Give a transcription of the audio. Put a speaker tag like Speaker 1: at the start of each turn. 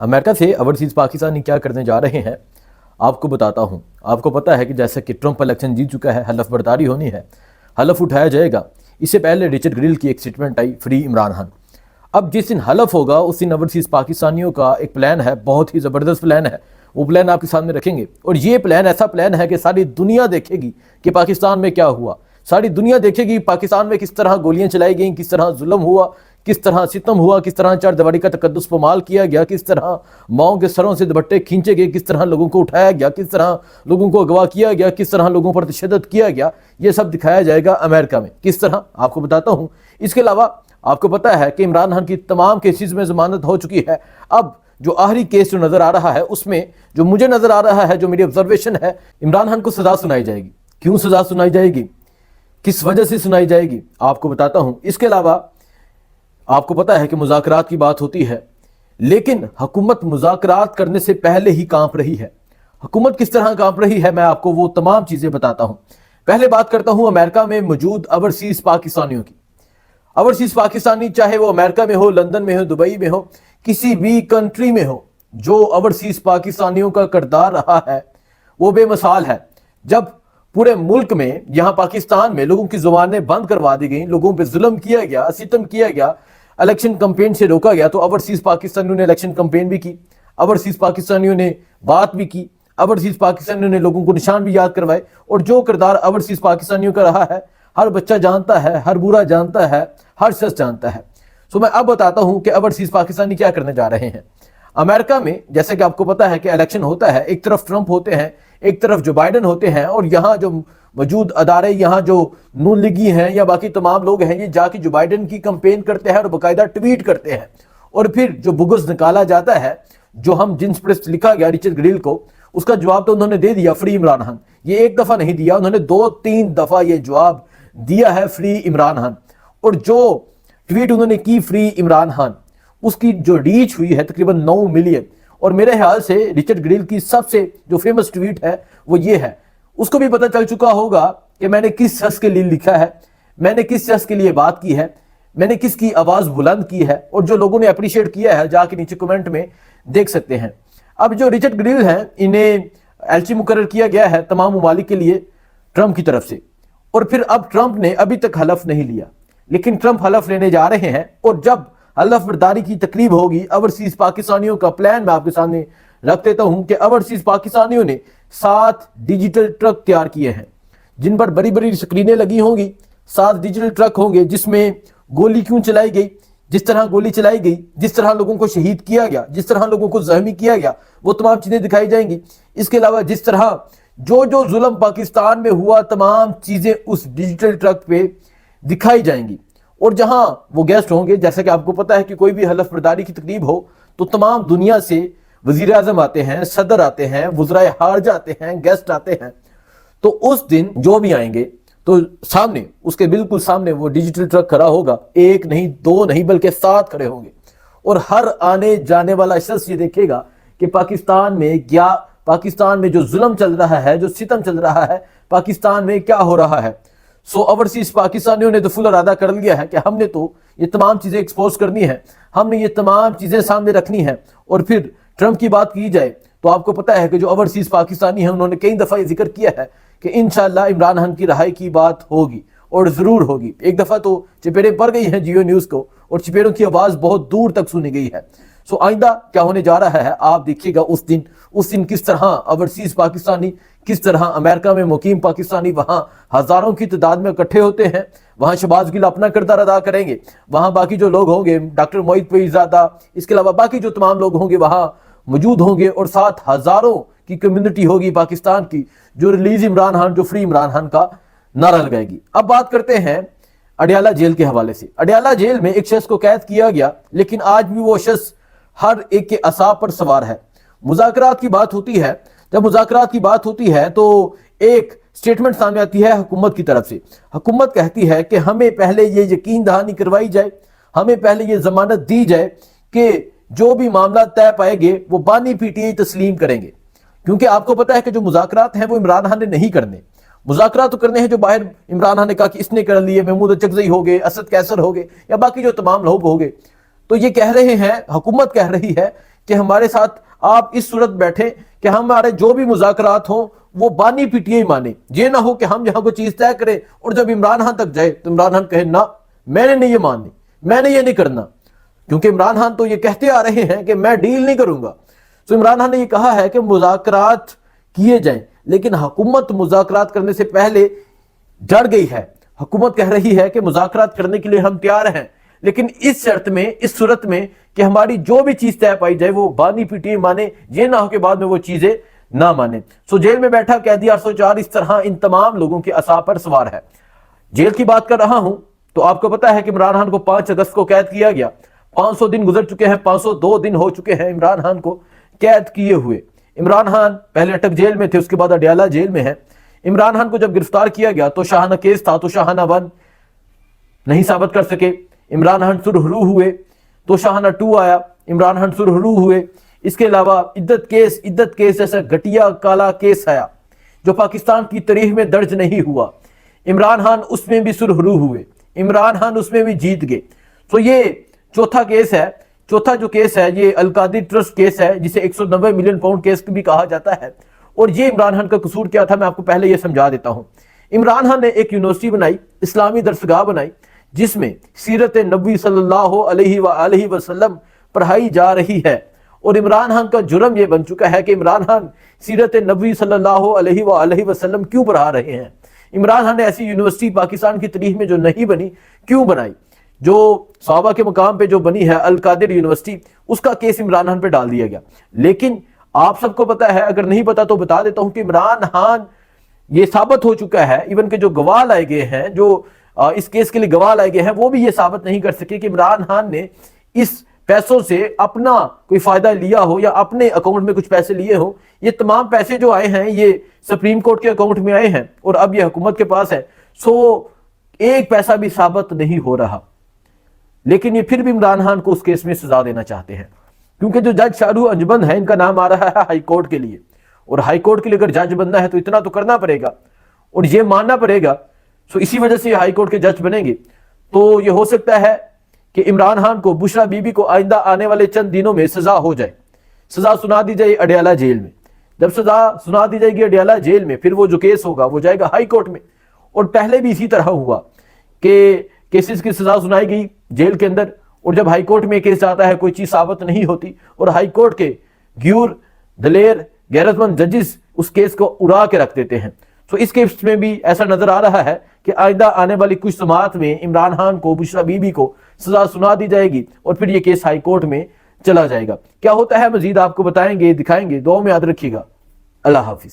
Speaker 1: امریکہ سے اوورسیز پاکستانی کیا کرنے جا رہے ہیں آپ کو بتاتا ہوں۔ آپ کو پتا ہے کہ جیسا کہ ٹرمپ الیکشن جیت چکا ہے، حلف برداری ہونی ہے، حلف اٹھایا جائے گا۔ اس سے پہلے رچرڈ گرل کی ایک سٹیٹمنٹ آئی، فری عمران خان۔ اب جس دن حلف ہوگا اس دن اوورسیز پاکستانیوں کا ایک پلان ہے، بہت ہی زبردست پلان ہے، وہ پلان آپ کے سامنے رکھیں گے۔ اور یہ پلان ایسا پلان ہے کہ ساری دنیا دیکھے گی کہ پاکستان میں کیا ہوا، ساری دنیا دیکھے گی پاکستان میں کس طرح گولیاں چلائی گئیں، کس طرح ظلم ہوا، کس طرح ستم ہوا، کس طرح چار دیواری کا تقدس پامال کیا گیا، کس طرح ماؤں کے سروں سے دوپٹے کھینچے گئے، کس طرح لوگوں کو اٹھایا گیا، کس طرح لوگوں کو اغوا کیا گیا، کس طرح لوگوں پر تشدد کیا گیا۔ یہ سب دکھایا جائے گا امریکہ میں، کس طرح آپ کو بتاتا ہوں۔ اس کے علاوہ آپ کو پتا ہے کہ عمران خان کی تمام کیسز میں ضمانت ہو چکی ہے۔ اب جو آخری کیس جو نظر آ رہا ہے اس میں جو مجھے نظر آ رہا ہے، جو میری آبزرویشن ہے، عمران خان کو سزا سنائی جائے گی۔ کیوں سزا سنائی جائے گی، کس وجہ سے سنائی جائے گی، آپ کو بتاتا ہوں۔ اس کے علاوہ آپ کو پتا ہے کہ مذاکرات کی بات ہوتی ہے، لیکن حکومت مذاکرات کرنے سے پہلے ہی کانپ رہی ہے۔ حکومت کس طرح کانپ رہی ہے میں آپ کو وہ تمام چیزیں بتاتا ہوں۔ پہلے بات کرتا ہوں امریکہ میں موجود اوورسیز پاکستانیوں کی۔ اوورسیز پاکستانی چاہے وہ امریکہ میں ہو، لندن میں ہو، دبئی میں ہو، کسی بھی کنٹری میں ہو، جو اوورسیز پاکستانیوں کا کردار رہا ہے وہ بے مثال ہے۔ جب پورے ملک میں، یہاں پاکستان میں لوگوں کی زبانیں بند کروا دی گئیں، لوگوں پہ ظلم کیا گیا، ستم کیا گیا، الیکشن کمپین سے روکا گیا، تو اوورسیز پاکستانیوں نے الیکشن کمپین بھی کی، اوورسیز پاکستانیوں نے بات بھی کی، اوورسیز پاکستانیوں نے لوگوں کو نشان بھی یاد کروائے۔ اور جو کردار اوورسیز پاکستانیوں کا رہا ہے ہر بچہ جانتا ہے، ہر بوڑھا جانتا ہے، ہر شخص جانتا ہے۔ میں اب بتاتا ہوں کہ اوورسیز پاکستانی کیا کرنے جا رہے ہیں۔ امریکہ میں جیسے کہ آپ کو پتا ہے کہ الیکشن ہوتا ہے، ایک طرف ٹرمپ ہوتے ہیں، ایک طرف جو بائیڈن ہوتے ہیں، اور یہاں جو موجود ادارے، یہاں جو نون لیگی ہیں یا باقی تمام لوگ ہیں، یہ جا کے جو بائیڈن کی کمپین کرتے ہیں اور باقاعدہ ٹویٹ کرتے ہیں۔ اور پھر جو بغض نکالا جاتا ہے، جو ہم جنس پرست لکھا گیا رچرڈ گرل کو، اس کا جواب تو انہوں نے دے دیا، فری عمران خان۔ یہ ایک دفعہ نہیں دیا، انہوں نے 2-3 دفعہ یہ جواب دیا ہے، فری عمران خان۔ اور جو ٹویٹ انہوں نے کی فری عمران خان، اس کی جو ریچ ہوئی ہے تقریباً 9 ملین۔ اور میرے خیال سے رچرڈ گرل کی سب سے جو فیمس ٹویٹ ہے وہ یہ ہے۔ اس کو بھی پتہ چل چکا ہوگا کہ میں نے کس شخص کے لیے لکھا ہے، میں نے کس شخص کے لیے بات کی ہے، میں نے کس کی آواز بلند کی ہے، اور جو لوگوں نے اپریشیٹ کیا ہے جا کے نیچے کمنٹ میں دیکھ سکتے ہیں۔ اب جو رچرڈ گرل ہیں، انہیں ایلچی مقرر کیا گیا ہے تمام ممالک کے لیے ٹرمپ کی طرف سے۔ اور پھر اب ٹرمپ نے ابھی تک حلف نہیں لیا، لیکن ٹرمپ حلف لینے جا رہے ہیں۔ اور جب حلف برداری کی تقریب ہوگی، اوورسیز پاکستانیوں کا پلان میں آپ کے سامنے رکھ دیتا ہوں کہ اوورسیز پاکستانیوں نے 7 ڈیجیٹل ٹرک تیار کیے ہیں، جن پر بڑی بڑی سکرینیں لگی ہوں گی۔ 7 ڈیجیٹل ٹرک ہوں گے جس میں گولی کیوں چلائی گئی، جس طرح گولی چلائی گئی، جس طرح لوگوں کو شہید کیا گیا، جس طرح لوگوں کو زخمی کیا گیا، وہ تمام چیزیں دکھائی جائیں گی۔ اس کے علاوہ جس طرح جو ظلم پاکستان میں ہوا، تمام چیزیں اس ڈیجیٹل ٹرک پہ دکھائی جائیں گی۔ اور جہاں وہ گیسٹ ہوں گے، جیسا کہ آپ کو پتا ہے کہ کوئی بھی حلف برداری کی تقریب ہو تو تمام دنیا سے وزیر اعظم آتے ہیں، صدر آتے ہیں، وزرائے خارجہ آتے ہیں، گیسٹ آتے ہیں۔ تو اس دن جو بھی آئیں گے تو سامنے، اس کے بالکل سامنے وہ ڈیجیٹل ٹرک کھڑا ہوگا، 1 نہیں 2 نہیں بلکہ 7 کھڑے ہوں گے۔ اور ہر آنے جانے والا شخص یہ دیکھے گا کہ پاکستان میں کیا، پاکستان میں جو ظلم چل رہا ہے، جو ستم چل رہا ہے، پاکستان میں کیا ہو رہا ہے۔ اوورسیز پاکستانیوں نے تو فل ارادہ کر لیا ہے کہ ہم نے تو یہ تمام چیزیں ایکسپوز کرنی ہے، ہم نے یہ تمام چیزیں سامنے رکھنی ہے۔ اور پھر ٹرمپ کی بات کی جائے تو آپ کو پتا ہے کہ جو اوورسیز پاکستانی ہیں، انہوں نے کئی دفعہ یہ ذکر کیا ہے کہ انشاءاللہ عمران خان کی رہائی کی بات ہوگی، اور ضرور ہوگی۔ ایک دفعہ تو چپیڑیں پڑ گئی ہیں جیو نیوز کو، اور چپیڑوں کی آواز بہت دور تک سنی گئی ہے۔ آئندہ کیا ہونے جا رہا ہے آپ دیکھیے گا۔ اس دن کس طرح اوورسیز پاکستانی، کس طرح امریکہ میں مقیم پاکستانی وہاں ہزاروں کی تعداد میں اکٹھے ہوتے ہیں، وہاں شہباز گل اپنا کردار ادا کریں گے، وہاں باقی جو لوگ ہوں گے، ڈاکٹر موعید پیرزادہ، اس کے علاوہ باقی جو تمام لوگ ہوں گے وہاں موجود ہوں گے، اور ساتھ ہزاروں کی کمیونٹی ہوگی پاکستان کی جو ریلیز عمران خان، جو فری عمران خان کا نعرہ لگائے گی۔ اب بات کرتے ہیں اڈیالہ جیل کے حوالے سے۔ اڈیالہ جیل میں ایک شخص کو قید کیا گیا، لیکن آج بھی وہ شخص ہر ایک کے اعصاب پر سوار ہے۔ مذاکرات کی بات ہوتی ہے، جب مذاکرات کی بات ہوتی ہے تو ایک سٹیٹمنٹ سامنے آتی ہے حکومت کی طرف سے۔ حکومت کہتی ہے کہ ہمیں پہلے یہ یقین دہانی کروائی جائے، ہمیں پہلے یہ ضمانت دی جائے کہ جو بھی معاملہ طے پائے گے وہ بانی پی ٹی آئی تسلیم کریں گے۔ کیونکہ آپ کو پتا ہے کہ جو مذاکرات ہیں وہ عمران خان نے نہیں کرنے، مذاکرات تو کرنے ہیں جو باہر عمران خان نے کہا کہ اس نے کر لیے، محمود اچکزئی ہو گئے، اسد کیسر ہو گئے، یا باقی جو تمام لوگ ہو گئے۔ تو یہ کہہ رہے ہیں، حکومت کہہ رہی ہے کہ ہمارے ساتھ آپ اس صورت بیٹھیں کہ ہمارے جو بھی مذاکرات ہوں وہ بانی پی ٹی آئی مانے. یہ نہ ہو کہ ہم یہاں کوئی چیز طے کریں اور جب عمران خان تک جائے تو عمران خان کہے نہ میں نے نہیں یہ ماننی, میں نے یہ نہیں کرنا, کیونکہ عمران خان تو یہ کہتے آ رہے ہیں کہ میں ڈیل نہیں کروں گا. تو عمران خان نے یہ کہا ہے کہ مذاکرات کیے جائیں, لیکن حکومت مذاکرات کرنے سے پہلے ڈر گئی ہے. حکومت کہہ رہی ہے کہ مذاکرات کرنے کے لیے ہم تیار ہیں, لیکن اس شرط میں, اس صورت میں کہ ہماری جو بھی چیز طے پائی جائے وہ بانی پی ٹی آئی مانے, یہ نہ ہو کہ بعد میں وہ چیزیں نہ مانے. سو جیل میں بیٹھا قیدی 804 اس طرح ان تمام لوگوں کے اعصاب پر سوار ہے. جیل کی بات کر رہا ہوں تو آپ کو پتا ہے کہ عمران خان کو 5 اگست کو قید کیا گیا. 500 دن گزر چکے ہیں, 502 دن ہو چکے ہیں عمران خان کو قید کیے ہوئے. عمران خان پہلے اٹک جیل میں تھے, اس کے بعد اڈیالہ جیل میں ہے. عمران خان کو جب گرفتار کیا گیا تو شاہانہ کیس تھا, تو شاہانہ 1 نہیں ثابت کر سکے. عمران خان سرخ روح ہوئے تو شاہانہ 2 آیا, عمران خان سرخ روح ہوئے. اس کے علاوہ عدت کیس جیسا گھٹیا کالا کیس آیا جو پاکستان کی تاریخ میں درج نہیں ہوا. عمران خان اس میں بھی سرخ روح ہوئے, عمران خان اس میں بھی جیت گئے. تو یہ چوتھا کیس ہے. چوتھا جو کیس ہے یہ القادری ٹرسٹ کیس ہے, جسے 190 ملین پاؤنڈ کیس بھی کہا جاتا ہے. اور یہ عمران خان کا قصور کیا تھا, میں آپ کو پہلے یہ سمجھا دیتا ہوں. عمران خان نے ایک یونیورسٹی بنائی, اسلامی درسگاہ بنائی, جس میں سیرت نبوی صلی اللہ علیہ وآلہ وسلم پڑھائی جا رہی ہے. اور عمران خان کا جرم یہ بن چکا ہے کہ عمران خان سیرت نبوی صلی اللہ علیہ وآلہ وسلم کیوں پڑھا رہے ہیں. عمران خان نے ایسی یونیورسٹی پاکستان کی تاریخ میں جو نہیں بنی کیوں بنائی. جو صحابہ کے مقام پہ جو بنی ہے القادر یونیورسٹی, اس کا کیس عمران خان پہ ڈال دیا گیا. لیکن آپ سب کو پتا ہے, اگر نہیں پتا تو بتا دیتا ہوں, کہ عمران خان یہ ثابت ہو چکا ہے, ایون کہ جو گواہ لائے گئے ہیں, جو اس کیس کے لیے گواہ لائے گئے ہیں, وہ بھی یہ ثابت نہیں کر سکے کہ عمران خان نے اس پیسوں سے اپنا کوئی فائدہ لیا ہو یا اپنے اکاؤنٹ میں کچھ پیسے لیے ہو. یہ تمام پیسے جو آئے ہیں یہ سپریم کورٹ کے اکاؤنٹ میں آئے ہیں اور اب یہ حکومت کے پاس ہے. سو ایک پیسہ بھی ثابت نہیں ہو رہا. لیکن یہ پھر بھی عمران خان کو اس کیس میں سزا دینا چاہتے ہیں, کیونکہ جو جج شاہ رخ انجمن ہے, ان کا نام آ رہا ہے ہائی کورٹ کے لیے, اور ہائی کورٹ کے لیے اگر جج بننا ہے تو اتنا تو کرنا پڑے گا اور یہ ماننا پڑے گا. سو اسی وجہ سے ہائی کورٹ کے جج بنیں گے. تو یہ ہو سکتا ہے کہ عمران خان کو, بشرا بی بی کو آئندہ آنے والے چند دنوں میں سزا ہو جائے, سزا سنا دی جائے اڈیالہ جیل میں. جب سزا سنا دی جائے گی اڈیالہ جیل میں, پھر وہ جو کیس ہوگا وہ جائے گا ہائی کورٹ میں. اور پہلے بھی اسی طرح ہوا کہ کیسز کی سزا سنائی گئی جیل کے اندر, اور جب ہائی کورٹ میں کیس جاتا ہے کوئی چیز ثابت نہیں ہوتی, اور ہائی کورٹ کے گیور دلیر غیرت مند ججز اس کیس کو اڑا کے رکھ دیتے ہیں. تو اس کیس میں بھی ایسا نظر آ رہا ہے کہ آئندہ آنے والی کچھ سماعت میں عمران خان کو, بشرا بی بی کو سزا سنا دی جائے گی اور پھر یہ کیس ہائی کورٹ میں چلا جائے گا. کیا ہوتا ہے مزید آپ کو بتائیں گے, دکھائیں گے. دعاؤں میں یاد رکھیے گا. اللہ حافظ.